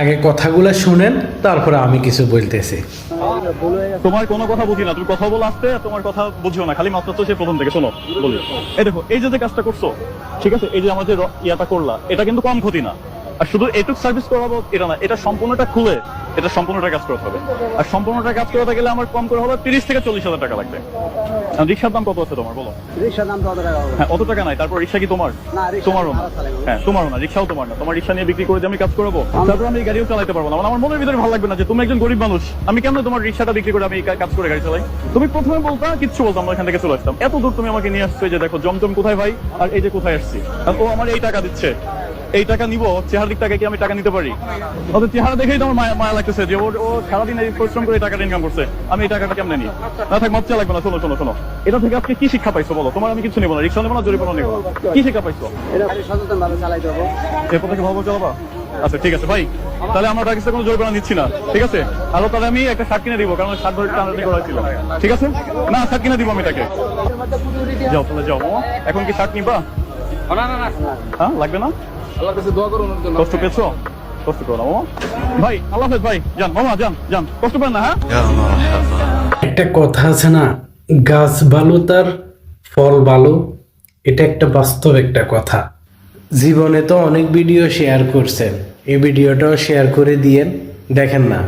আগে কথাগুলো শুনেন, তারপরে আমি কিছু বলতেছি। তোমার কোনো কথা বুঝি না, তুমি কথা বলে আসতে, তোমার কথা বুঝিও না, খালি মাত্র তো সে প্রথম থেকে শোনো বলি। এই দেখো, এই যে কাজটা করছো, ঠিক আছে, এই যে আমাদের ইয়াটা করলা, এটা কিন্তু কম ক্ষতি না। আর শুধু এটুক সার্ভিস করাবো এটা না, এটা সম্পূর্ণটা খুলে এটা সম্পূর্ণটা কাজ করতে হবে। আর সম্পূর্ণটা কাজ করতে গেলে আমার কম করে হলো 30 থেকে 40 হাজার টাকা লাগবে। রিক্সার দাম কত আছে তোমার বলো? রিক্সার দাম তো অত টাকা হবে। হ্যাঁ, অত টাকা নাই। তারপর রিক্সা কি তোমার? না, রিক্সা তোমারও না। ভাড়া চালাবো। হ্যাঁ, তোমারও না, রিক্সাও তোমার না। তোমার রিক্সা নিয়ে বিক্রি করে দিয়ে আমি কাজ করবো, তারপর আমি এই গাড়িও চালাতে পারবো না। মানে আমার মনের ভিতরে ভালো লাগবে না যে তুমি একজন গরিব মানুষ, আমি কেন তোমার রিক্সাটা বিক্রি করে আমি কাজ করে গাড়ি চালাই। তুমি প্রথমে বলতা, কিচ্ছু বলতাম, আমরা এখান থেকে চলে আসতাম। এত দূর তুমি আমাকে নিয়ে আসছো, এই যে দেখো জমজম কোথায় ভাই, আর এই যে কোথায় আসছি। আর ও আমার এই টাকা দিচ্ছে, এই টাকা নিবো, চেহারা দিক টাকা কি আমি টাকা নিতে পারি? ওদের চেহারা দেখেই তো আমার মায়া লাগতেছে যে ও সারাদিন এই পরিশ্রম করে এই টাকাটা ইনকাম করছে, আমি এই টাকাটা কেমনে নিই? না থাক, মজা লাগবে না। শোনো শোনো শোনো, এটা থেকে আজকে কি শিক্ষা পাইছো বলো? তোমার আমি কিছু নেবো না, রিক্সা নেবো না, জরিমানা নেবো না। কি শিক্ষা পাইছো? এটা খালি সচেতন ভাবে চালাইতে হবে। এরপর থেকে ভালো চালাবা? আচ্ছা ঠিক আছে ভাই, তাহলে আমরা কাছে কোনো জরিমানা নিচ্ছি না, ঠিক আছে? আরো তাহলে আমি একটা শার্ট কিনে দিব, কারণ শার্ট ধরে টানাটানি করা ছিল, ঠিক আছে? না, শার্ট কিনে দিব আমি তাকে। যাও তাহলে যাও মামা, এখন কি শার্ট নিবা? হ্যাঁ, লাগবে না? আল্লাহর কাছে দোয়া করুন ওর জন্য। কষ্ট পেয়েছো? কষ্ট করো না মামা। ভাই আল্লাহ হাফেজ ভাই, যান মামা, যান যান, কষ্ট পেন না। হ্যাঁ, একটা কথা আছে না, গাছ ভালো তার ফল ভালো, এটা একটা বাস্তব একটা কথা। জীবনে তো অনেক ভিডিও শেয়ার করছেন, এই ভিডিওটাও শেয়ার করে দিয়েন, দেখেন না